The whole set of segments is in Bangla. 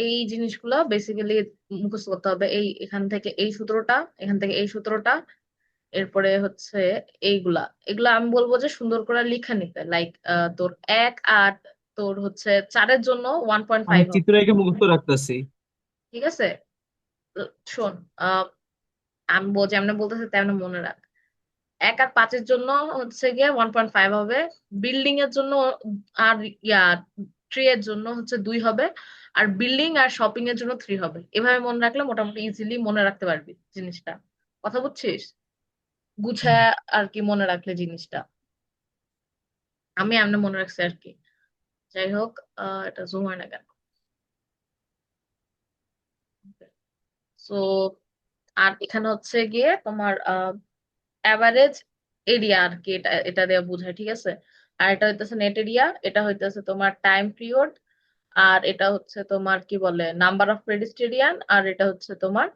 এই জিনিসগুলো বেসিক্যালি মুখস্থ করতে হবে। এখান থেকে এই সূত্রটা, এখান থেকে এই সূত্রটা, এরপরে হচ্ছে এইগুলা। এগুলা আমি বলবো যে সুন্দর করে লিখে নিতে, লাইক তোর 1 আর তোর হচ্ছে 4-এর জন্য 1.5 আমি হবে। চিত্র এঁকে মুখস্থ রাখতেছি। ঠিক আছে? শোন, আহ আমি যেমন বলতেছি তেমন মনে রাখ। 1 আর 5-এর জন্য হচ্ছে গিয়ে 1.5 হবে। বিল্ডিং এর জন্য আর ইয়া ট্রি এর জন্য হচ্ছে 2 হবে। আর বিল্ডিং আর শপিং এর জন্য 3 হবে। এভাবে মনে রাখলে মোটামুটি ইজিলি মনে রাখতে পারবি জিনিসটা। কথা বুঝছিস? গুছায় আর কি মনে রাখলে জিনিসটা। আমি এমনি মনে রাখছি আর কি। যাই হোক, এটা জুম হয় না কেন? সো আর এখানে হচ্ছে গিয়ে তোমার অ্যাভারেজ এরিয়া আর কি, এটা এটা দিয়ে বোঝায়। ঠিক আছে? আর এটা হইতেছে নেট এরিয়া, এটা হইতেছে তোমার টাইম পিরিয়ড, আর এটা হচ্ছে তোমার কি বলে নাম্বার অফ পেডিস্টেরিয়ান, আর এটা হচ্ছে তোমার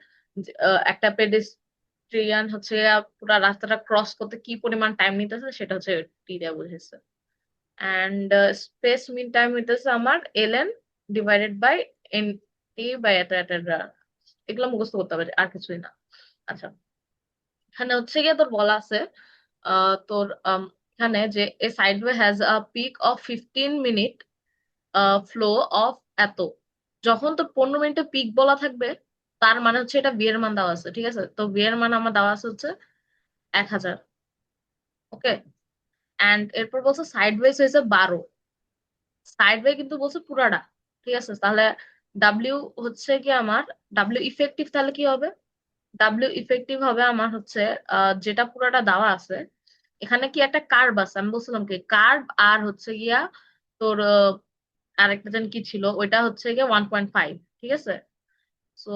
একটা পেডিস্ট্রিয়ান হচ্ছে পুরো রাস্তাটা ক্রস করতে কি পরিমাণ টাইম নিতেছে, সেটা হচ্ছে টি দিয়ে বুঝেছে। অ্যান্ড স্পেস মিন টাইম হইতেছে আমার LN divided by N T by এটা এটা এটা। এগুলো মুখস্থ করতে হবে, আর কিছুই না। আচ্ছা, এখানে হচ্ছে গিয়ে তোর বলা আছে তোর এখানে যে a sideway has a peak of 15 minute flow of এত। যখন তোর 15 মিনিটে পিক বলা থাকবে, তার মানে হচ্ছে এটা বি এর মান দেওয়া আছে। ঠিক আছে? তো বি এর মান আমার দেওয়া আছে হচ্ছে 1000। ওকে। অ্যান্ড এরপর বলছে সাইড ওয়েজ হয়েছে 12। সাইড ওয়ে কিন্তু বলছে পুরাটা। ঠিক আছে? তাহলে ডাব্লিউ হচ্ছে কি আমার, ডাব্লিউ ইফেক্টিভ তাহলে কি হবে? ডাব্লিউ ইফেক্টিভ হবে আমার হচ্ছে যেটা পুরাটা দেওয়া আছে, এখানে কি একটা কার্ভ আছে, আমি বলছিলাম কি কার্ভ, আর হচ্ছে গিয়া তোর আরেকটা যেন কি ছিল, ওইটা হচ্ছে গিয়া 1.5। ঠিক আছে? সো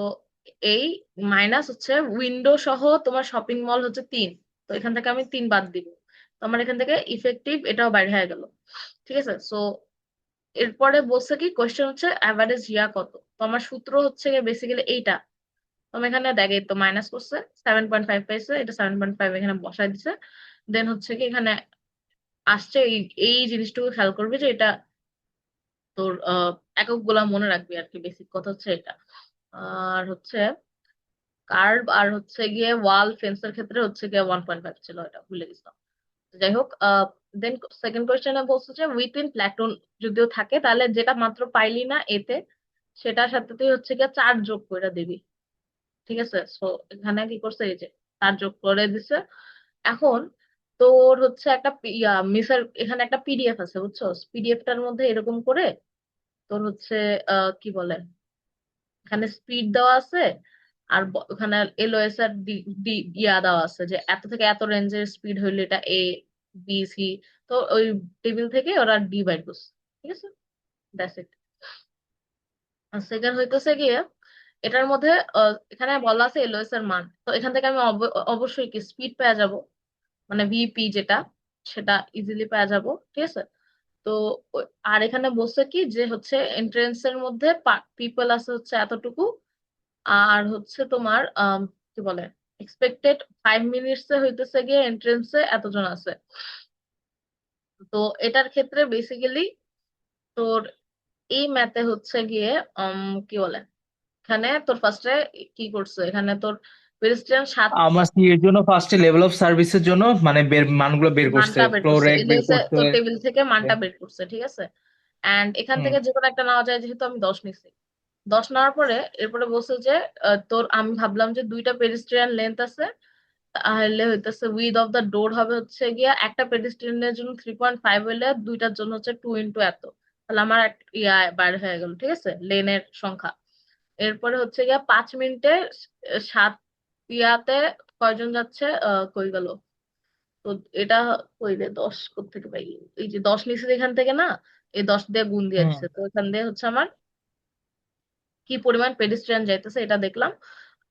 এই মাইনাস হচ্ছে উইন্ডো সহ তোমার শপিং মল হচ্ছে 3। তো এখান থেকে আমি 3 বাদ দিব। তো আমার এখান থেকে ইফেক্টিভ এটাও বাইরে হয়ে গেল। ঠিক আছে? সো এরপরে বলছে কি কোয়েশ্চেন হচ্ছে অ্যাভারেজ ইয়া কত। তো আমার সূত্র হচ্ছে বেসিক্যালি এইটা। তো আমি এখানে দেখে তো মাইনাস করছে, 7.5 পাইছে, এটা 7.5 এখানে বসাই দিছে। দেন হচ্ছে কি এখানে আসছে এই এই জিনিসটুকু খেয়াল করবি যে এটা তোর একক গুলা মনে রাখবি আর কি। বেসিক কথা হচ্ছে এটা। আর হচ্ছে কার্ভ আর হচ্ছে গিয়ে ওয়াল ফেন্সের ক্ষেত্রে হচ্ছে গিয়ে 1.5 ছিল, এটা ভুলে গেছিলাম। যাই হোক, দেন সেকেন্ড কোয়েশ্চেনে বলছে যে উইথিন প্ল্যাটুন যদিও থাকে, তাহলে যেটা মাত্র পাইলি না এতে, সেটার সাথে তুই হচ্ছে গিয়ে 4 যোগ করে দিবি। ঠিক আছে? সো এখানে কি করছে, এই যে 4 যোগ করে দিছে। এখন তোর হচ্ছে একটা মিসের এখানে একটা পিডিএফ আছে, বুঝছো? পিডিএফটার মধ্যে এরকম করে তোর হচ্ছে কি বলে, এখানে স্পিড দেওয়া আছে, আর ওখানে এলওএস আর ডি ডি ইয়া দেওয়া আছে যে এত থেকে এত রেঞ্জের স্পিড হইলে এটা এ বি সি। তো ওই টেবিল থেকে ওরা ডিভাইড করছে। ঠিক আছে? That's it. আর সেকেন্ড হইতেছে গিয়ে এটার মধ্যে এখানে বলা আছে এলওএস এর মান, তো এখান থেকে আমি অবশ্যই কি স্পিড পেয়ে যাব, মানে ভিপি যেটা, সেটা ইজিলি পেয়ে যাব। ঠিক আছে? তো আর এখানে বলছে কি যে হচ্ছে এন্ট্রেন্স এর মধ্যে পিপল আছে হচ্ছে এতটুকু, আর হচ্ছে তোমার কি বলে এক্সপেক্টেড 5 মিনিটস এ হইতেছে গিয়ে এন্ট্রেন্সে এতজন আছে। তো এটার ক্ষেত্রে বেসিক্যালি তোর এই ম্যাথে হচ্ছে গিয়ে কি বলে, এখানে তোর ফার্স্টে কি করছে, এখানে তোর পেdestrian 7 আমার সি এর জন্য ফার্স্টে লেভেল অফ সার্ভিসের জন্য মানে মানগুলো বের করছে, মানটা বের ফ্লো করছে, রেট বের এলএস করছে। তোর টেবিল থেকে মানটা বের করছে। ঠিক আছে? এন্ড এখান হুম। থেকে যে কোনো একটা নেওয়া যায়, যেহেতু আমি 10 নিছি। 10 নেওয়ার পরে এরপরে বলছে যে তোর আমি ভাবলাম যে দুইটা পেডিস্ট্রিয়ান লেন্থ আছে, তাহলে হইতেছে উইথ অফ দ্য ডোর হবে হচ্ছে গিয়া একটা পেডিস্ট্রিয়ানের জন্য 3.5 হইলে দুইটার জন্য হচ্ছে 2 ইন্টু এত। তাহলে আমার ইয়া বাইরে হয়ে গেল। ঠিক আছে? লেনের সংখ্যা। এরপরে হচ্ছে গিয়া 5 মিনিটে 7 ইয়াতে কয়জন যাচ্ছে, কই গেল? তো এটা কইলে 10 কোত্থেকে পাই? এই যে 10 নিচে এখান থেকে না, এই 10 দিয়ে গুণ দিয়ে হুম। দিছে। তো এখান দিয়ে হচ্ছে আমার কি পরিমাণ পেডিস্ট্রিয়ান যাইতেছে এটা দেখলাম।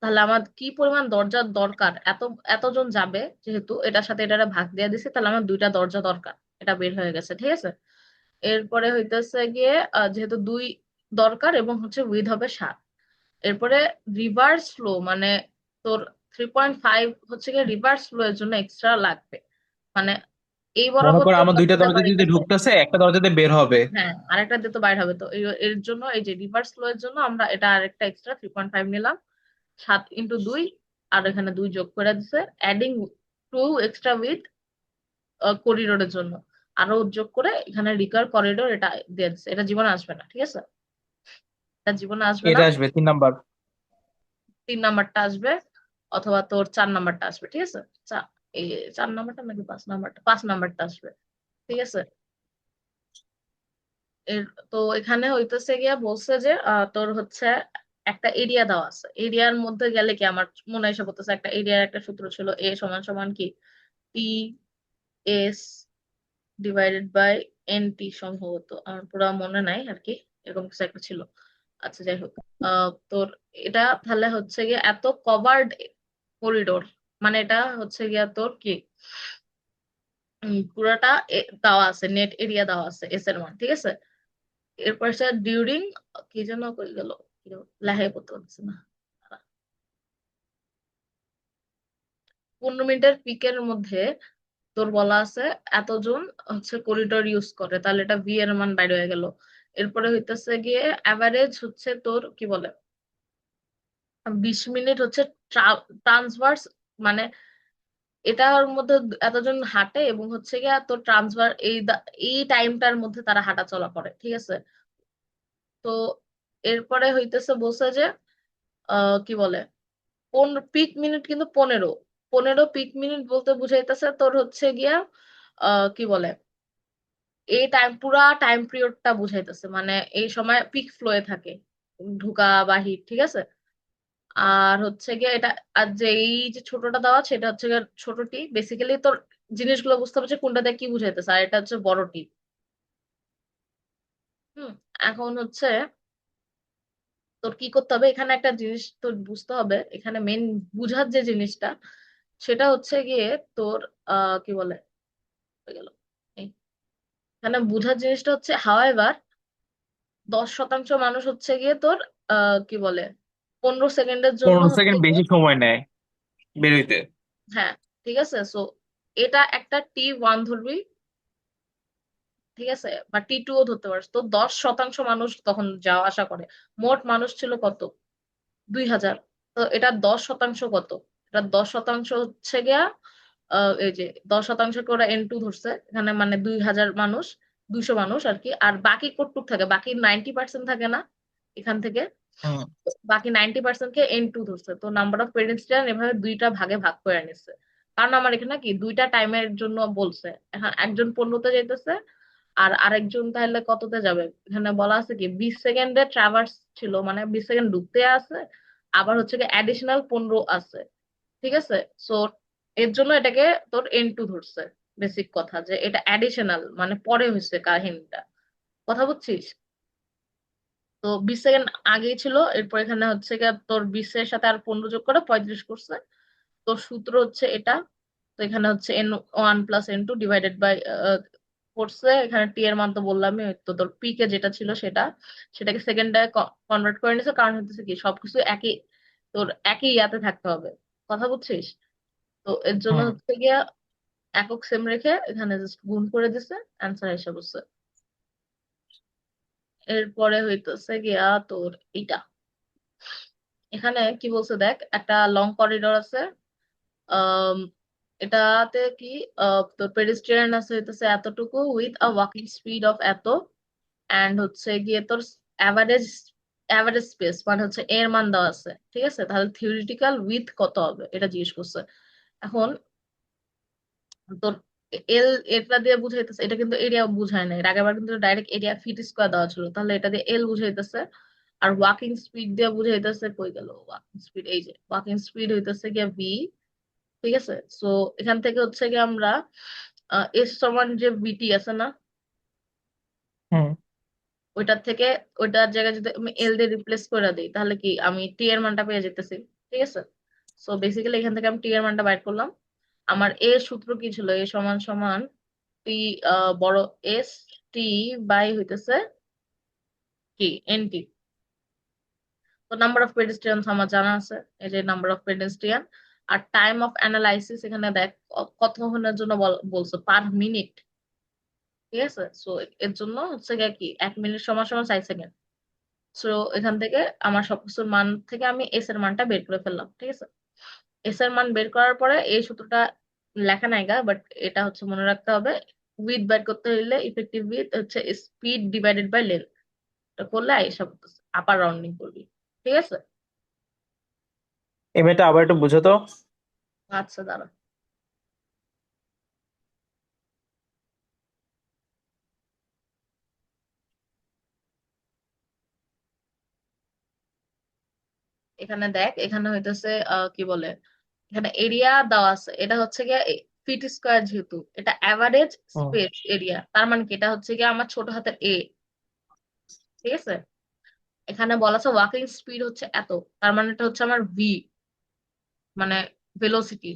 তাহলে আমার কি পরিমাণ দরজার দরকার, এতজন যাবে যেহেতু এটার সাথে এটা ভাগ দিয়ে দিছে, তাহলে আমার 2টা দরজা দরকার। এটা বের হয়ে গেছে। ঠিক আছে? এরপরে হইতেছে গিয়ে যেহেতু 2 দরকার এবং হচ্ছে উইথ হবে 7। এরপরে রিভার্স ফ্লো মানে তোর 3.5 হচ্ছে গিয়ে রিভার্স ফ্লো এর জন্য এক্সট্রা লাগবে। মানে এই মনে বরাবর করো তো আমার দুইটা দরজাটা দরজা বাইরে দিয়ে গেছে। ঢুকতেছে, একটা দরজা দিয়ে বের হবে। হ্যাঁ, আরেকটা দিয়ে তো বাইরে হবে, তো এর জন্য এই যে রিভার্স ফ্লো এর জন্য আমরা এটা আরেকটা এক্সট্রা 3.5 নিলাম। 7 × 2, আর এখানে 2 যোগ করে দিছে, অ্যাডিং 2 এক্সট্রা উইথ করিডোরের জন্য। আরো যোগ করে এখানে রিকার করিডোর এটা দিয়ে দিচ্ছে। এটা জীবনে আসবে না, ঠিক আছে? এটা জীবনে আসবে না। এটা আসবে 3 নাম্বার। 3 নাম্বারটা আসবে, অথবা তোর 4 নাম্বারটা আসবে, ঠিক আছে? এই 4 নাম্বারটা নাকি 5 নাম্বারটা, 5 নাম্বারটা আসবে, ঠিক আছে? এর তো এখানে হইতেছে গিয়া বলছে যে তোর হচ্ছে একটা এরিয়া দেওয়া আছে, এরিয়ার মধ্যে গেলে কি আমার মনে এসে পড়তেছে একটা এরিয়ার একটা সূত্র ছিল, এ সমান সমান কি, T S divided by N T, সম্ভবত আমার পুরো মনে নাই আর কি, এরকম কিছু একটা ছিল। আচ্ছা, যাই হোক, তোর এটা তাহলে হচ্ছে গিয়ে এত কভার্ড করিডোর, মানে এটা হচ্ছে গিয়া তোর কি, পুরাটা দেওয়া আছে, নেট এরিয়া দেওয়া আছে এস এর মান, ঠিক আছে? এরপর স্যার ডিউরিং, কি যেন কই গেল, লেখাই পড়তে পারছি না। 15 মিনিটের পিকের মধ্যে তোর বলা আছে এতজন হচ্ছে করিডোর ইউজ করে, তাহলে এটা ভি এর মান বাইরে হয়ে গেল। এরপরে হইতেছে গিয়ে অ্যাভারেজ হচ্ছে তোর কি বলে, 20 মিনিট হচ্ছে ট্রান্সভার্স, মানে এটার মধ্যে এতজন হাঁটে এবং হচ্ছে গিয়ে তোর ট্রান্সভার এই টাইমটার মধ্যে তারা হাঁটা চলা করে, ঠিক আছে? তো এরপরে হইতেছে বলছে যে কি বলে, পিক মিনিট কিন্তু 15, 15 পিক মিনিট বলতে বুঝাইতেছে তোর হচ্ছে গিয়া কি বলে, এই টাইম পুরা টাইম পিরিয়ডটা বুঝাইতেছে, মানে এই সময় পিক ফ্লোয়ে থাকে, ঢুকা বাহির, ঠিক আছে? আর হচ্ছে গিয়ে এটা, আর যে এই যে ছোটটা দেওয়া আছে এটা হচ্ছে গিয়ে ছোটটি, বেসিক্যালি তোর জিনিসগুলো বুঝতে হবে যে কোনটাতে কি বুঝাইতেছে, আর এটা হচ্ছে বড়টি। হুম। এখন হচ্ছে তোর কি করতে হবে, এখানে একটা জিনিস তোর বুঝতে হবে, এখানে মেন বুঝার যে জিনিসটা সেটা হচ্ছে গিয়ে তোর কি বলে, হয়ে গেল। এই, এখানে বুঝার জিনিসটা হচ্ছে হাওয়েভার 10% মানুষ হচ্ছে গিয়ে তোর কি বলে 15 সেকেন্ডের জন্য 15 সেকেন্ড হচ্ছে গিয়ে, বেশি সময় নেয় বের হইতে। হ্যাঁ, ঠিক আছে। সো এটা একটা T1 ধরবি, ঠিক আছে? বা T2ও ধরতে পারিস, তো 10% মানুষ তখন যাওয়া আসা করে। মোট মানুষ ছিল কত, 2000। তো এটা 10% কত, এটা 10% হচ্ছে গিয়া এই যে 10%কে ওরা N2 ধরছে এখানে, মানে 2000 মানুষ, 200 মানুষ আর কি। আর বাকি কতটুক থাকে, বাকি 90% থাকে না এখান থেকে, হুম। বাকি 90%কে N2 ধরছে। তো নাম্বার অফ পেডেস্ট্রিয়ান এভাবে দুইটা ভাগে ভাগ করে নিচ্ছে, কারণ আমার এখানে কি দুইটা টাইমের জন্য বলছে। এখন একজন 15তে যাইতেছে, আর আরেকজন তাহলে কততে যাবে, এখানে বলা আছে কি 20 সেকেন্ডে ট্রাভার্স ছিল, মানে 20 সেকেন্ড ঢুকতে আছে, আবার হচ্ছে কি অ্যাডিশনাল 15 আছে, ঠিক আছে? সো এর জন্য এটাকে তোর N2 ধরছে। বেসিক কথা যে এটা অ্যাডিশনাল, মানে পরে হয়েছে কাহিনীটা, কথা বুঝছিস? তো 20 সেকেন্ড আগেই ছিল, এরপর এখানে হচ্ছে গিয়ে তোর 20-এর সাথে আর 15 যোগ করে 35 করছে। তোর সূত্র হচ্ছে এটা। তো এখানে হচ্ছে N1 + N2 ডিভাইডেড বাই করছে, এখানে টি এর মান তো বললামই, ওই তো তোর পিকে যেটা ছিল সেটা, সেটাকে সেকেন্ডে কনভার্ট করে নিছে, কারণ হচ্ছে কি সবকিছু একই, তোর একই ইয়াতে থাকতে হবে, কথা বুঝছিস? তো এর জন্য হুম। হচ্ছে গিয়া একক সেম রেখে এখানে জাস্ট গুণ করে দিছে, অ্যান্সার এসে বসছে। এরপরে হইতেছে গিয়া তোর এইটা, এখানে কি বলছে দেখ, একটা লং করিডোর আছে। আম, এটাতে কি তোর পেডিস্ট্রিয়ান আছে হইতেছে এতটুকু with a walking speed of এত, এন্ড হচ্ছে গিয়ে তোর অ্যাভারেজ অ্যাভারেজ স্পেস মানে হচ্ছে এর মান দেওয়া আছে, ঠিক আছে? তাহলে থিওরিটিক্যাল উইথ কত হবে এটা জিজ্ঞেস করছে। এখন তোর এল, এটা দিয়ে বুঝাইতেছে, এটা কিন্তু এরিয়া বুঝায় না, এর আগেবার কিন্তু ডাইরেক্ট এরিয়া ফিট স্কোয়ার দেওয়া ছিল, তাহলে এটা দিয়ে এল বুঝাইতেছে। আর ওয়াকিং স্পিড দিয়ে বুঝাইতেছে, কই গেল ওয়াকিং স্পিড, এই যে ওয়াকিং স্পিড হইতেছে গিয়া ভি, ঠিক আছে? সো এখান থেকে হচ্ছে গিয়ে আমরা এস সমান যে ভিটি আছে না, হুম। ওইটার থেকে, ওইটার জায়গায় যদি আমি এল দিয়ে রিপ্লেস করে দিই তাহলে কি আমি টি এর মানটা পেয়ে যেতেছি, ঠিক আছে? সো বেসিক্যালি এখান থেকে আমি টি এর মানটা বাইর করলাম। আমার এ সূত্র কি ছিল, এ সমান সমান টি, বড় এস টি বাই হইতেছে কি এন টি। তো নাম্বার অফ পেডেস্ট্রিয়ান আমার জানা আছে, এই যে নাম্বার অফ পেডেস্ট্রিয়ান, আর টাইম অফ অ্যানালাইসিস এখানে দেখ কতক্ষণের জন্য বলছো, পার মিনিট। ঠিক আছে, সো এর জন্য হচ্ছে গিয়ে কি 1 মিনিট সমান সমান 4 সেকেন্ড। সো এখান থেকে আমার সবকিছুর মান থেকে আমি এস এর মানটা বের করে ফেললাম। ঠিক আছে, এস এর মান বের করার পরে এই সূত্রটা লেখা নাই গা, বাট এটা হচ্ছে মনে রাখতে হবে। উইথ বের করতে হইলে ইফেক্টিভ উইথ হচ্ছে স্পিড ডিভাইডেড বাই লেন্থ, এটা করলে এইসব আপার রাউন্ডিং করবি। ঠিক আছে, এই মেয়েটা আবার একটু বুঝো তো। আচ্ছা দাঁড়া। এখানে দেখ, এখানে হইতেছে কি বলে, এখানে এরিয়া দেওয়া আছে, এটা হচ্ছে গিয়ে ফিট স্কোয়ার, যেহেতু এটা অ্যাভারেজ হুম। স্পেস এরিয়া, তার মানে কি এটা হচ্ছে গিয়ে আমার ছোট হাতের এ। ঠিক আছে, এখানে বলা আছে ওয়াকিং স্পিড হচ্ছে এত, তার মানে এটা হচ্ছে আমার ভি, মানে ভেলোসিটি।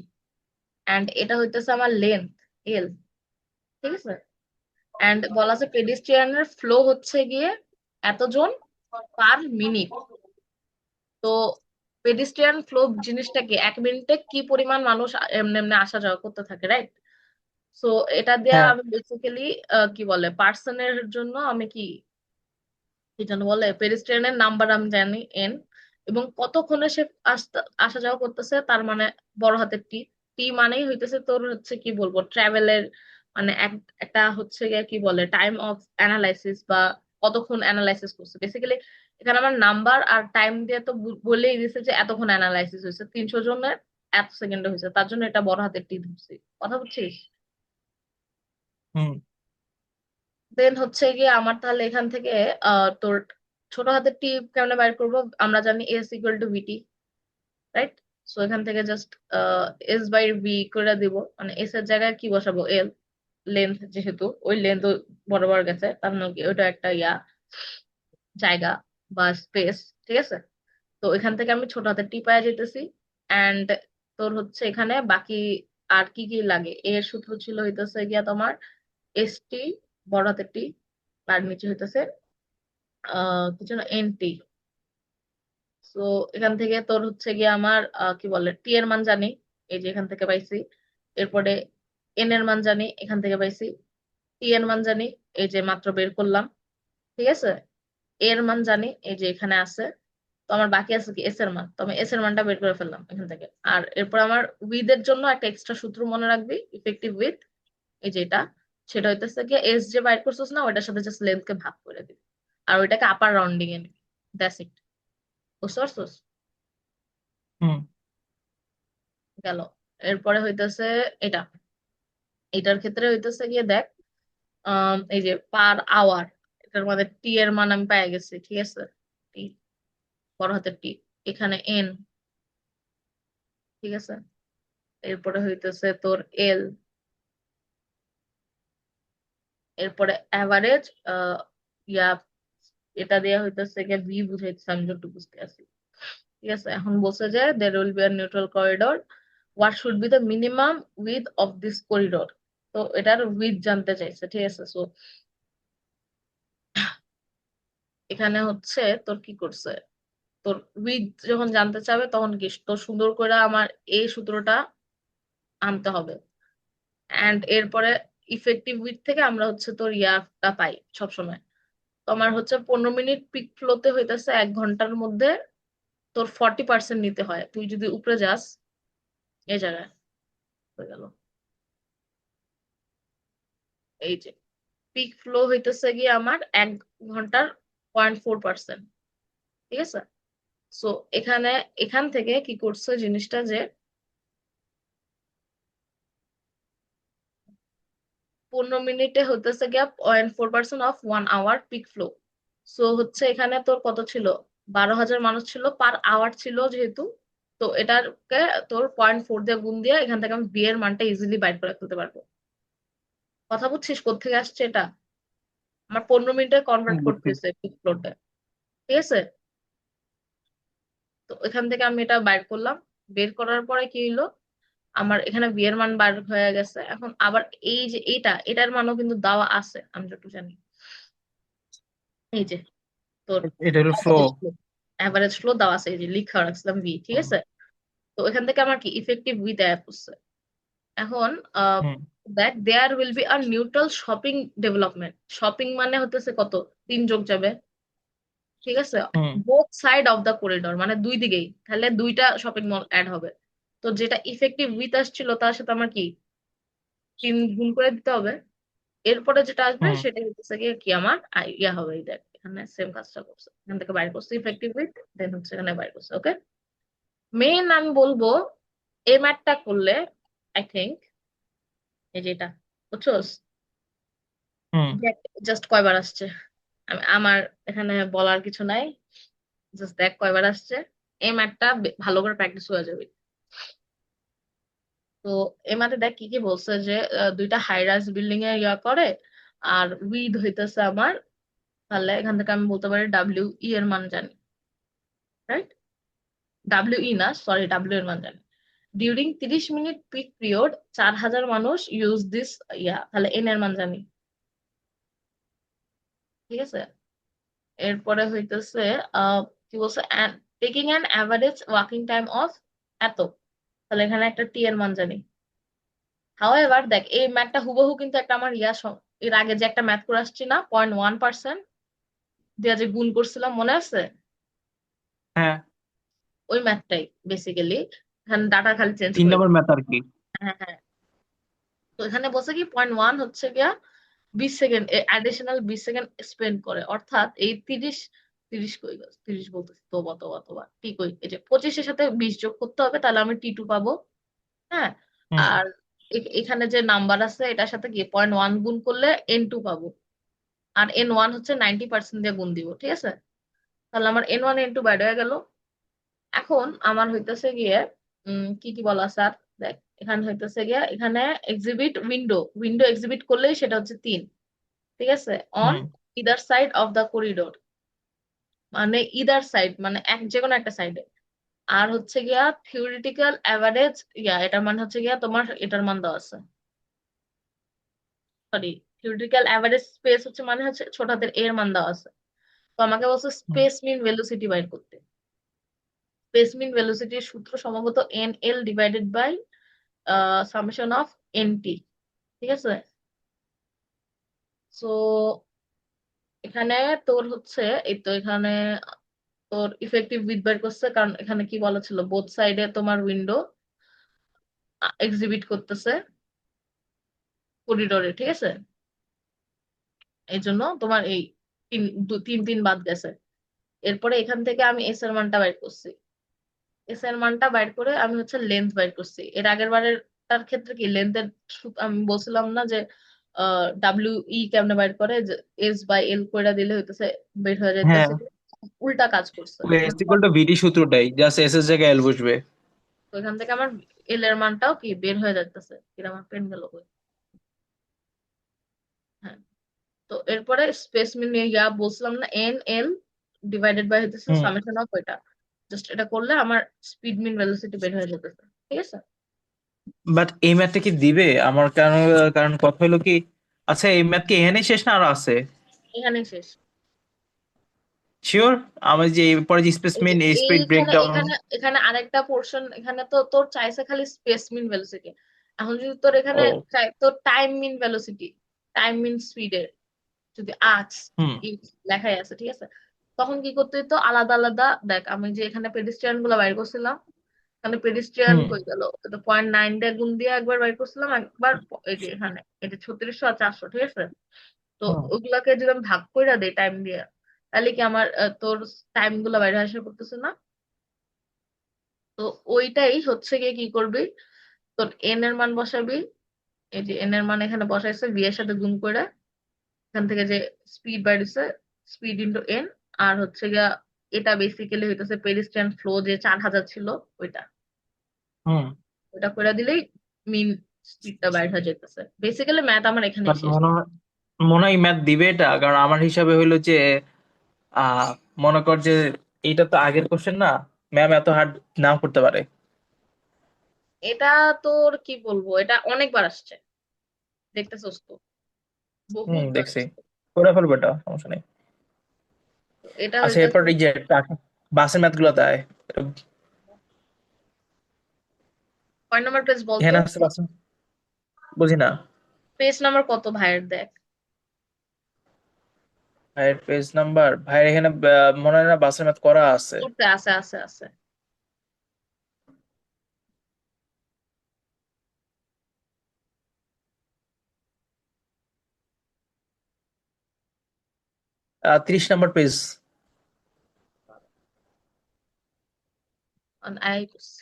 অ্যান্ড এটা হইতেছে আমার লেন্থ, এল। ঠিক আছে, অ্যান্ড বলা আছে পেডিস্ট্রিয়ানের ফ্লো হচ্ছে গিয়ে এতজন পার মিনিট। তো পেডিস্ট্রিয়ান ফ্লো জিনিসটা কি, 1 মিনিটে কি পরিমাণ মানুষ এমনি এমনি আসা যাওয়া করতে থাকে, রাইট? সো এটা দেয়া হ্যাঁ। আমি বেসিক্যালি কি বলে পার্সনের জন্য আমি কি কি যেন বলে পেডিস্ট্রিয়ানের নাম্বার আমি জানি এন, এবং কতক্ষণে সে আসা যাওয়া করতেছে তার মানে বড় হাতের টি। টি মানেই হইতেছে তোর হচ্ছে কি বলবো ট্রাভেলের, মানে একটা হচ্ছে গিয়ে কি বলে টাইম অফ অ্যানালাইসিস, বা কতক্ষণ অ্যানালাইসিস করছে বেসিক্যালি। এখানে আমার নাম্বার আর টাইম দিয়ে তো বলেই দিছে যে এতক্ষণ অ্যানালাইসিস হয়েছে, 300 জনের এত সেকেন্ডে হয়েছে, তার জন্য এটা বড় হাতের টি ধরছি। কথা বুঝছিস? হুম। দেন হচ্ছে গিয়ে আমার তাহলে এখান থেকে তোর ছোট হাতের টি কেমনে বাইর করবো? আমরা জানি S equal to VT, right? So এখান থেকে জাস্ট এস বাই ভি করে দিব, মানে এস এর জায়গায় কি বসাবো, এল। লেন্থ যেহেতু ওই লেন্থ বরাবর গেছে, তার মানে কি ওইটা একটা জায়গা বা স্পেস। ঠিক আছে, তো এখান থেকে আমি ছোট হাতের টি পাওয়া যেতেছি। অ্যান্ড তোর হচ্ছে এখানে বাকি আর কি কি লাগে, এর সূত্র ছিল হইতেছে গিয়া তোমার এস টি, বড় হাতের টি, তার নিচে হইতেছে কি যেন এন টি। তো এখান থেকে তোর হচ্ছে গিয়ে আমার কি বলে টি এর মান জানি, এই যে এখান থেকে পাইছি। এরপরে এন এর মান জানি, এখান থেকে পাইছি। টি এর মান জানি, এই যে মাত্র বের করলাম। ঠিক আছে, এর মান জানি, এই যে এখানে আছে। তো আমার বাকি আছে কি এস এর মান, তো আমি এস এর মানটা বের করে ফেললাম এখান থেকে। আর এরপর আমার উইথ এর জন্য একটা এক্সট্রা সূত্র মনে রাখবি, ইফেক্টিভ উইথ, এই যেটা, সেটা হইতেছে কি এস যে বাইর করছিস না, ওইটার সাথে জাস্ট লেন্থ কে ভাগ করে দিবি, আর ওইটাকে আপার রাউন্ডিং এ নিবি। That's it. বুঝতে পারছিস? হুম। গেল। এরপরে হইতেছে এটা, এটার ক্ষেত্রে হইতেছে গিয়ে দেখ, এই যে পার আওয়ার, এটার মধ্যে টি এর মান আমি পেয়ে গেছি। ঠিক আছে, টি, বড় হাতের টি, এখানে এন। ঠিক আছে, এরপরে হইতেছে তোর এল, এরপরে অ্যাভারেজ ইয়া, এটা দেয়া হইতেছে গিয়ে ভি বুঝাইতেছে, আমি যতটুকু বুঝতে আছি। ঠিক আছে, এখন বলছে যে there will be a neutral corridor, what should be the minimum width of this corridor? তো এটার উইথ জানতে চাইছে। ঠিক আছে, সো এখানে হচ্ছে তোর কি করছে, তোর উইথ যখন জানতে চাবে তখন কি তোর সুন্দর করে আমার এই সূত্রটা আনতে হবে। এন্ড এরপরে ইফেক্টিভ উইথ থেকে আমরা হচ্ছে তোর ইয়াটা পাই সবসময়। তো আমার হচ্ছে 15 মিনিট পিক ফ্লোতে হইতেছে 1 ঘন্টার মধ্যে তোর 40% নিতে হয়, তুই যদি উপরে যাস এই জায়গায়। হয়ে গেল, এই যে পিক ফ্লো হইতেছে গিয়ে আমার 1 ঘন্টার 0.4%। ঠিক আছে, সো এখানে এখান থেকে কি করছে জিনিসটা যে 15 মিনিটে হতেছে গিয়া 0.4% of 1 hour peak flow. So হচ্ছে এখানে তোর কত ছিল, 12,000 মানুষ ছিল, পার আওয়ার ছিল যেহেতু। তো এটাকে তোর 0.4 দিয়ে গুণ দিয়ে এখান থেকে আমি বি এর মানটা ইজিলি বাইর করে ফেলতে পারবো। কথা বুঝছিস কোত্থেকে আসছে এটা? আমার 15 মিনিটে কনভার্ট করতে বুঝছি। হয়েছে পিক ফ্লোতে। ঠিক আছে, তো এখান থেকে আমি এটা বাইর করলাম। বের করার পরে কি হইলো, আমার এখানে বি এর মান বার হয়ে গেছে। এখন আবার এই যে এটার মানও কিন্তু দেওয়া আছে আমি যতটুকু জানি। এই যে তোর এটা হলো flow. Average flow, average flow দেওয়া আছে, এই যে লিখা রাখছিলাম ভি। ঠিক আছে, তো তো এখান থেকে আমার কি ইফেক্টিভ উইথ অ্যাপ হচ্ছে। এখন আহ হুম দেখ there will be a neutral shopping development. Shopping মানে হতেছে কত, তিন যোগ যাবে, ঠিক আছে, hmm both side of the corridor, মানে দুই দিকেই, তাহলে দুইটা শপিং মল অ্যাড হবে। তো যেটা ইফেক্টিভ উইথ আসছিল তার সাথে আমার কি তিন গুণ করে দিতে হবে। এরপরে যেটা আসবে হুম সেটা হচ্ছে গিয়ে কি আমার ইয়া হবে, এই দেখ এখানে সেম কাজটা করছে, এখান থেকে বাইর করছে ইফেক্টিভ উইথ, দেন হচ্ছে এখানে বাইর করছে। ওকে, মেইন আমি বলবো এই ম্যাথটা করলে আই থিঙ্ক, এই যেটা বুঝছোস, হুম জাস্ট কয়বার আসছে, আমার এখানে বলার কিছু নাই, জাস্ট দেখ কয়বার আসছে, এই ম্যাথটা ভালো করে প্র্যাকটিস হয়ে যাবে। তো এর মধ্যে দেখ কি কি বলছে যে দুইটা হাই রাইজ বিল্ডিং এ ইয়া করে, আর উইথ হইতেছে আমার, তাহলে এখান থেকে আমি বলতে পারি ডাব্লিউ ই এর মান জানি, রাইট, ডাব্লিউ ই না সরি ডাব্লিউ এর মান জানি। ডিউরিং 30 মিনিট পিক পিরিয়ড 4,000 মানুষ ইউজ দিস, ইয়া তাহলে এন এর মান জানি, ঠিক আছে। এরপরে হইতেছে কি বলছে, taking an average walking time of এত, তাহলে এখানে একটা টি এর মান জানি। হাওয়েভার দেখ এই ম্যাথটা হুবহু কিন্তু একটা আমার এর আগে যে একটা ম্যাথ করে আসছি না, 0.1% দিয়ে যে গুণ করছিলাম মনে আছে, হ্যাঁ, ওই ম্যাথটাই বেসিক্যালি, এখানে ডাটা খালি চেঞ্জ 3 করে নম্বর দিই। ম্যাথ আর কি। হ্যাঁ হ্যাঁ। তো এখানে বলছে কি 0.1 হচ্ছে গিয়া 20 সেকেন্ড অ্যাডিশনাল 20 সেকেন্ড স্পেন্ড করে, অর্থাৎ এই 30, 30 কই গেছে, 30 বলতেছি, তোবা তোবা তোবা, টি কই, এই যে 25-এর সাথে 20 যোগ করতে হবে, তাহলে আমি T2 পাবো। হ্যাঁ, হুম আর এখানে যে নাম্বার আছে এটার সাথে কি 0.1 গুণ করলে N2 পাবো, আর N1 হচ্ছে 90% দিয়ে গুণ দিব, ঠিক আছে। তাহলে আমার N1 N2 বাইর হয়ে গেল। এখন আমার হইতেছে গিয়ে কি কি বলা স্যার, দেখ এখানে হইতেছে গিয়ে এখানে এক্সিবিট উইন্ডো, উইন্ডো এক্সিবিট করলেই সেটা হচ্ছে 3, ঠিক আছে, on hmm either side of the corridor, মানে ইদার সাইড মানে যে কোনো একটা সাইডে। আর হচ্ছে গিয়া থিওরিটিক্যাল অ্যাভারেজ, এটার মানে হচ্ছে গিয়া তোমার এটার মান দেওয়া আছে, সরি, থিওরিটিক্যাল অ্যাভারেজ স্পেস হচ্ছে মানে হচ্ছে ছোট হাতের এর মান দেওয়া আছে। তো আমাকে বলছে হুম স্পেস মিন ভেলোসিটি বাইর করতে। স্পেস মিন ভেলোসিটির সূত্র সম্ভবত N L divided by summation of N T, ঠিক আছে। সো এখানে তোর হচ্ছে এই তো এখানে তোর ইফেক্টিভ উইথ বের করছে, কারণ এখানে কি বলা ছিল, বোথ সাইডে তোমার উইন্ডো এক্সিবিট করতেছে করিডোরে, ঠিক আছে, এই জন্য তোমার এই তিন তিন বাদ গেছে। এরপরে এখান থেকে আমি এস এর মানটা বাইর করছি, এস এর মানটা বাইর করে আমি হচ্ছে লেন্থ বাইর করছি। এর আগের বারের তার ক্ষেত্রে কি লেন্থের আমি বলছিলাম না যে ডাব্লিউ ই কেমনে বাইর করে, যে এস বাই এল কইরা দিলে হইতেছে বের হয়ে হ্যাঁ, যাইতেছে, উল্টা কাজ করছে। ওই এস ইকুয়াল টু ভিডি সূত্রটাই, জাস্ট এস এর জায়গায় এল বসবে। তো এখান থেকে আমার এল এর মানটাও কি বের হয়ে যাইতেছে, এটা আমার পেন গেল কই। হ্যাঁ, তো এরপরে স্পেস মিন ইয়া বলছিলাম না, এন এল ডিভাইডেড বাই হইতেছে হুম সামেশন অফ ওইটা, জাস্ট এটা করলে আমার স্পিড মিন ভেলোসিটি বের হয়ে যেতেছে, ঠিক আছে। বাট এই ম্যাথটা কি দিবে আমার? কারণ কারণ কথা হলো কি, আচ্ছা এই ম্যাথ কি এখানেই শেষ না আরো আছে? এখানেই শেষ। শিওর? আমার যে পরে যে এই যে স্পেসমিন স্পিড এইখানে ব্রেকডাউন। এখানে এখানে আরেকটা পোর্শন, এখানে তো তোর চাইছে খালি স্পেস মিন ভেলোসিটি। এখন যদি তোর এখানে ও চাই তোর টাইম মিন ভেলোসিটি, টাইম মিন স্পিডের যদি আর্কস হুম লেখাই আছে, ঠিক আছে, তখন কি করতে হতো আলাদা আলাদা। দেখ আমি যে এখানে পেডিস্ট্রিয়ান গুলো বাইর করছিলাম, এখানে পেডিস্ট্রিয়ান হুম কই গেল, তো 0.9 দিয়ে গুণ দিয়ে একবার বাইর করছিলাম, একবার এই যে এখানে এটা 3600 আর 400, ঠিক আছে। তো হুম ওগুলাকে যদি আমি ভাগ করে দেই টাইম দিয়ে, তাহলে কি আমার তোর টাইম গুলো বাইরে আসা করতেছে না। তো ওইটাই হচ্ছে গিয়ে কি করবি, তোর এন এর মান বসাবি, এই যে এন এর মান এখানে বসাইছে ভি এর সাথে গুণ করে, এখান থেকে যে স্পিড বাড়িছে, স্পিড ইন্টু এন, আর হচ্ছে গিয়া এটা বেসিক্যালি হইতেছে পেডিস্ট্রিয়ান ফ্লো যে 4,000 ছিল ওইটা, হুম। ওটা করে দিলেই মিন স্পিডটা বাইর হয়ে যেতেছে। বেসিক্যালি ম্যাথ আমার এখানেই বাট শেষ। মনে হয় ম্যাথ দিবে এটা, কারণ আমার হিসাবে হইলো যে আহ মনে কর যে এইটা তো আগের কোশ্চেন না, ম্যাম এত হার্ড নাও করতে পারে। এটা তোর কি বলবো, এটা অনেকবার আসছে, দেখতেছস তো, বহুতবার দেখছি, আসছে। করে ফেলবো, এটা সমস্যা নেই। তো এটা আচ্ছা, এরপর হইতেছে, এই যে বাসের ম্যাথ গুলো দেয়। কয় নম্বর পেজ বলতো? এখানে আসতে পারছেন? বুঝি না। পেজ নাম্বার কত ভাইয়ের দেখ। ভাইয়ের পেজ নাম্বার, ভাইয়ের এখানে মনে হয় না বাসের ম্যাথ করা আছে। করতে আছে আছে আছে। 30 নম্বর পেজ। আই করছি।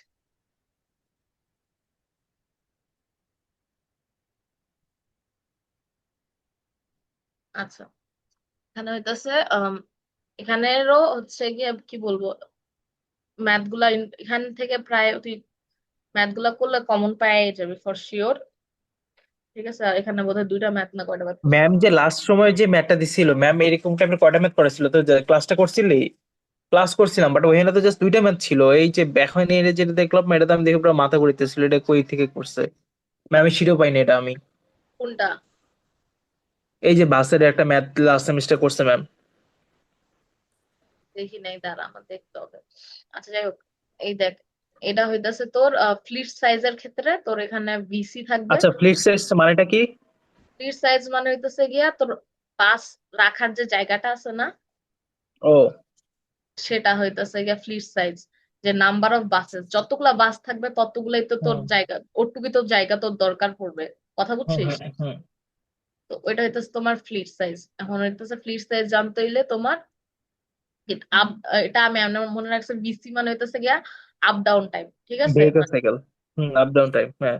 আচ্ছা, এখানে হইতাছে এখানেরও হচ্ছে গিয়ে কি বলবো, ম্যাথ গুলা এখান থেকে প্রায় তুই ম্যাথ গুলা করলে কমন পাই যাবে ফর শিওর। ঠিক আছে, আর এখানে বোধহয় দুইটা ম্যাথ না কয়টা ম্যাথ করছে। ম্যাম যে লাস্ট সময় যে ম্যাথটা দিছিল, ম্যাম এরকম টাইপের কয়টা ম্যাথ করেছিল তো? ক্লাসটা করছিলি? ক্লাস করছিলাম, বাট ওখানে তো জাস্ট দুইটা ম্যাথ ছিল। এই যে এখন এর যেটা দেখলাম, এটা তো আমি দেখে পুরো মাথা ঘুরিতেছিল, এটা কই থেকে করছে। ম্যাম আমি শিটেও পাইনি এটা আমি। কোনটা? এই যে বাসের একটা ম্যাথ লাস্ট সেমিস্টার করছে ম্যাম। দেখি নাই, দাঁড়া আমার দেখতে হবে। আচ্ছা যাই হোক, এই দেখ, এটা হইতাছে তোর ফ্লিট সাইজের ক্ষেত্রে তোর এখানে ভিসি থাকবে। আচ্ছা, ফ্লিট সাইজ মানেটা কি? ফ্লিট সাইজ মানে হইতেছে গিয়া তোর বাস রাখার যে জায়গাটা আছে না, ও। সেটা হইতেছে গিয়া ফ্লিট সাইজ। যে নাম্বার অফ বাসেস, যতগুলা বাস থাকবে ততগুলাই তো তোর হুম জায়গা, ওটুকুই তোর জায়গা তোর দরকার পড়বে। কথা হুম বুঝছিস? হুম হুম তো ওইটা হইতেছে তোমার ফ্লিট সাইজ। এখন হইতেছে ফ্লিট সাইজ জানতে হইলে তোমার আপ, এটা আমি আমার মনে রাখছি, ভিসি মানে হইতেছে গিয়া আপ ডাউন টাইম। ঠিক আছে, vehicle cycle. Up down time, হ্যাঁ।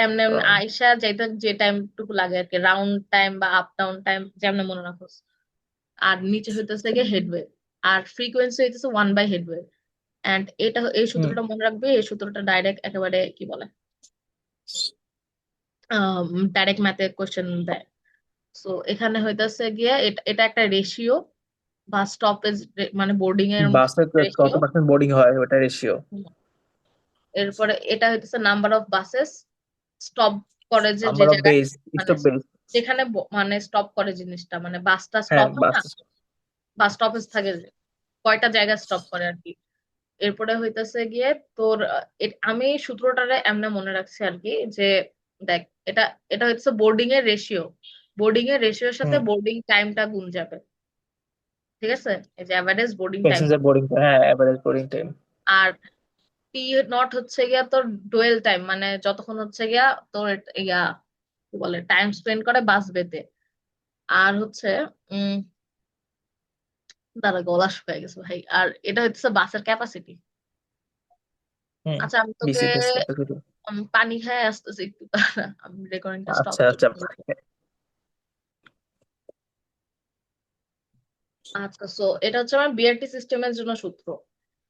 এমনি এমনি আইসা যাইতে যে টাইম টুকু লাগে আর কি, রাউন্ড টাইম বা আপ ডাউন টাইম যেমন মনে রাখোস। আর নিচে হইতেছে গিয়ে হেডওয়ে, আর ফ্রিকোয়েন্সি হইতেছে 1/হেডওয়ে। এন্ড এটা এই হুম। সূত্রটা মনে রাখবে, এই সূত্রটা ডাইরেক্ট একেবারে কি বলে ডাইরেক্ট ম্যাথে কোশ্চেন দেয়। সো এখানে হইতেছে গিয়ে এটা এটা একটা রেশিও বা স্টপেজ, মানে বোর্ডিং এর বাসে কত রেশিও। পার্সেন্ট বোর্ডিং হয় ওটা রেশিও। এরপরে এটা হইতেছে নাম্বার অফ বাসেস স্টপ করে, যে যে নাম্বার অফ জায়গায় বেজ, মানে স্টপ বেজ। যেখানে মানে স্টপ করে জিনিসটা, মানে বাসটা হ্যাঁ স্টপ হয় বাস। না, বাস স্টপেজ থাকে যে, কয়টা জায়গায় স্টপ করে আর কি। এরপরে হইতেছে গিয়ে তোর আমি সূত্রটারে এমনে মনে রাখছি আর কি, যে দেখ, এটা এটা হচ্ছে বোর্ডিং এর রেশিও, বোর্ডিং এর রেশিওর সাথে হুম। বোর্ডিং টাইমটা গুণ যাবে। ঠিক আছে, এই যে average boarding time. Passenger boarding, হ্যাঁ এভারেজ বোর্ডিং টাইম। আর টি নট হচ্ছে গিয়া তোর ডোয়েল টাইম, মানে যতক্ষণ হচ্ছে গিয়া তোর ইয়া কি বলে টাইম স্পেন্ড করে বাস বেতে। আর হচ্ছে উম দাঁড়া, গলা শুকায় গেছে ভাই। আর এটা হচ্ছে বাসের ক্যাপাসিটি। হুম। আচ্ছা আমি তোকে বিসিএস ক্যাপাসিটি। পানি খাই আসতেছি একটু, দাঁড়া, আমি রেকর্ডিংটা স্টপ আচ্ছা আচ্ছা। করি। আচ্ছা, সো এটা হচ্ছে আমার বিআরটি সিস্টেমের জন্য সূত্র।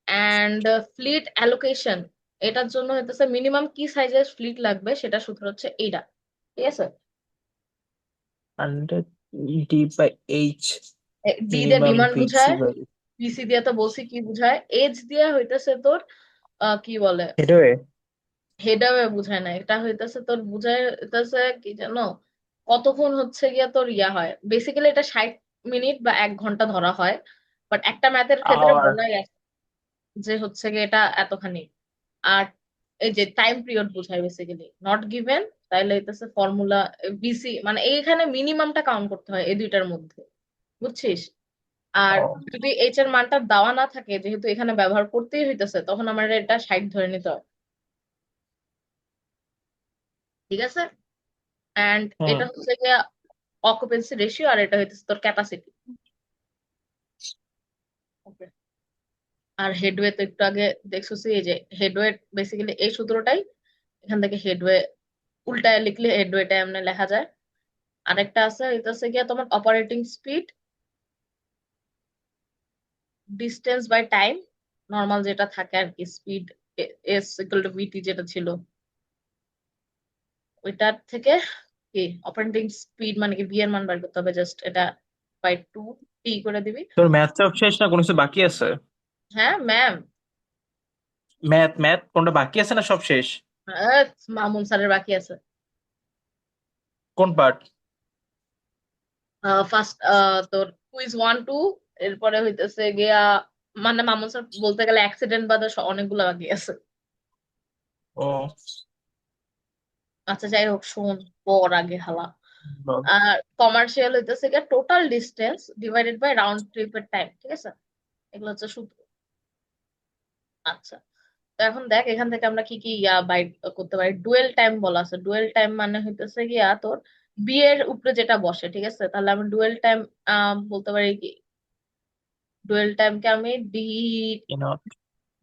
অ্যান্ড ফ্লিট অ্যালোকেশন, এটার জন্য হইতেছে মিনিমাম কি সাইজের ফ্লিট লাগবে, সেটা সূত্র হচ্ছে এইটা। ঠিক আছে, 100 ডি/এইচ। ডি দিয়ে মিনিমাম ডিমান্ড ভিসি বুঝায়, বাই বিসি দিয়ে তো বলছি কি বুঝায়, এইচ দিয়ে হইতেছে তোর কি বলে হেডওয়ে। হেডাওয়ে বুঝায় না, এটা হইতেছে তোর বুঝায় হইতেছে কি জানো, কতক্ষণ হচ্ছে গিয়া তোর ইয়া হয়। বেসিক্যালি এটা 60 মিনিট বা 1 ঘন্টা ধরা হয়, বাট একটা ম্যাথের ক্ষেত্রে আওয়ার। বলা গেছে যে হচ্ছে গিয়ে এটা এতখানি। আর এই যে টাইম পিরিয়ড বুঝায় বেসিক্যালি, নট গিভেন, তাইলে হইতেছে ফর্মুলা বিসি, মানে এইখানে মিনিমামটা কাউন্ট করতে হয় এই দুইটার মধ্যে, বুঝছিস? আর যদি এইচ এর মানটা দেওয়া না থাকে, যেহেতু এখানে ব্যবহার করতেই হইতেছে, তখন আমার এটা 60 ধরে নিতে হয়। ঠিক আছে, এন্ড হুম। এটা হচ্ছে গিয়ে অকুপেন্সি রেশিও, আর এটা হইতেছে তোর ক্যাপাসিটি। ওকে। আর হেডওয়ে তো একটু আগে দেখছোস, এই যে হেডওয়ে বেসিক্যালি এই সূত্রটাই, এখান থেকে হেডওয়ে উল্টায় লিখলে হেডওয়েটা এমনি লেখা যায়। আরেকটা আছে, এটা হচ্ছে গিয়ে তোমার operating speed distance by time, normal যেটা থাকে আর কি, speed S equal to VT যেটা ছিল, ওইটার থেকে কি অপারেটিং স্পিড মানে কি ভি এর মান বার করতে হবে, জাস্ট এটা বাই 2 টি করে দিবি। তোর ম্যাথ সব শেষ না, কোনো কিছু বাকি আছে? হ্যাঁ ম্যাম। ম্যাথ ম্যাথ কোনটা বাকি আছে না সব শেষ? মামুন স্যারের বাকি আছে। কোন পার্ট? ফার্স্ট তোর কুইজ 1 2, এরপরে হইতেছে গিয়া, মানে মামুন স্যার বলতে গেলে অ্যাক্সিডেন্ট বাদে অনেকগুলো বাকি আছে। ও। আচ্ছা যাই হোক, শোন, পর আগে হালা। বল। আর কমার্শিয়াল হইতেছে গিয়ে total distance divided by round ট্রিপের টাইম, ঠিক আছে? এগুলো হচ্ছে সূত্র। আচ্ছা, তো এখন দেখ এখান থেকে আমরা কি কি বাইট করতে পারি। ডুয়েল টাইম বলা আছে। ডুয়েল টাইম মানে হইতেছে গিয়া তোর বি এর উপরে যেটা বসে, ঠিক আছে? তাহলে আমি ডুয়েল টাইম বলতে পারি কি, ডুয়েল টাইমকে আমি D, T not.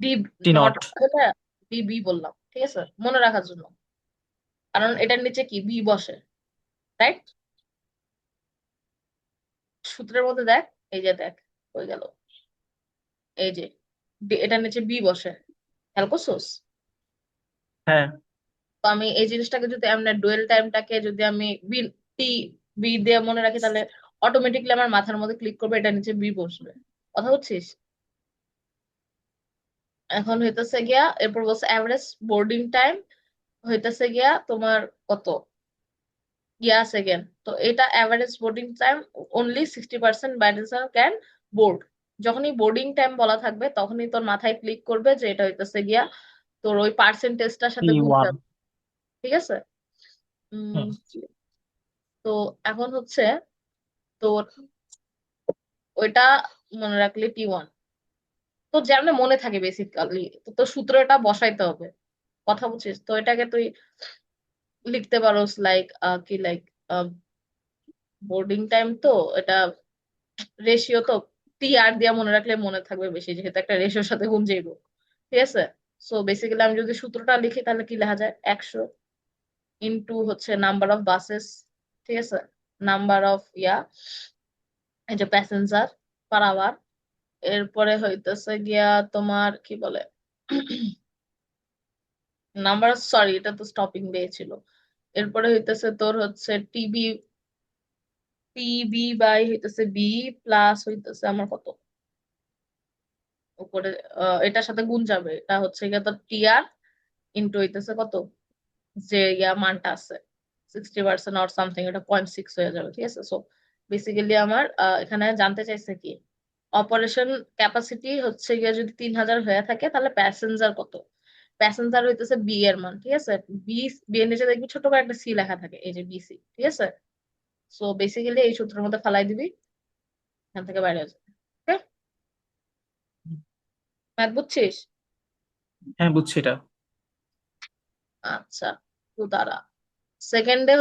D T not, not. D B বললাম, ঠিক আছে, মনে রাখার জন্য। কারণ এটার নিচে কি বি বসে, রাইট? সূত্রের মধ্যে দেখ, এই যে দেখ, হয়ে গেল, এই যে এটার নিচে বি বসে, খেয়াল করছোস? হ্যাঁ। তো আমি এই জিনিসটাকে যদি এমনি ডুয়েল টাইমটাকে যদি আমি বি, টি, বি দিয়ে মনে রাখি, তাহলে অটোমেটিকলি আমার মাথার মধ্যে ক্লিক করবে এটা নিচে বি বসবে। কথা বুঝছিস? এখন হইতেছে গিয়া, এরপর বলছে অ্যাভারেজ বোর্ডিং টাইম হইতেছে গিয়া তোমার কত, সেকেন্ড। তো এটা average boarding time only 60% badminton can board. যখনই বোর্ডিং টাইম বলা থাকবে তখনই তোর মাথায় ক্লিক করবে যে এটা হইতেছে গিয়া তোর ওই পার্সেন্টেজটার টি সাথে গুনতে ওয়ান। হবে, ঠিক আছে? উম তো এখন হচ্ছে তোর ওইটা মনে রাখলে টি 1, তো যেমন মনে থাকে বেসিক্যালি, তো তোর সূত্রটা বসাইতে হবে। কথা বুঝছিস? তো এটাকে তুই লিখতে পারোস লাইক, কি লাইক, বোর্ডিং টাইম তো এটা রেশিও তো, টি আর দিয়া মনে রাখলে মনে থাকবে বেশি, যেহেতু একটা রেশিওর সাথে গুণ যাইব, ঠিক আছে? সো বেসিক্যালি আমি যদি সূত্রটা লিখি তাহলে কি লেখা যায়, 100 ইন্টু হচ্ছে নাম্বার অফ বাসেস, ঠিক আছে, নাম্বার অফ এই যে প্যাসেঞ্জার পার আওয়ার। এরপরে হইতেছে গিয়া তোমার কি বলে, নাম্বার, সরি এটা তো স্টপিং দিয়ে ছিল। এরপরে হইতেছে তোর হচ্ছে টিবি, টিবি বাই হইতেছে বি, প্লাস হইতেছে আমার কত উপরে, এটার সাথে গুণ যাবে, এটা হচ্ছে গিয়া তোর টিআর ইন্টু হইতেছে কত, যে মানটা আছে 60% অর সামথিং, এটা 0.6 হয়ে যাবে, ঠিক আছে? সো বেসিক্যালি আমার এখানে জানতে চাইছে কি, অপারেশন ক্যাপাসিটি হচ্ছে গিয়ে যদি 3,000 হয়ে থাকে তাহলে প্যাসেঞ্জার কত। প্যাসেঞ্জার হইতেছে বি এর মান, ঠিক আছে? বি, বি এর নিচে দেখবি ছোট করে একটা সি লেখা থাকে, এই যে বিসি, ঠিক আছে? সো বেসিক্যালি এই সূত্রের মধ্যে ফালাই দিবি, এখান থেকে বাইরে আসবে। ওকে, ম্যাথ বুঝছিস? হ্যাঁ, বুঝছি এটা। আচ্ছা, তো দাঁড়া, সেকেন্ডে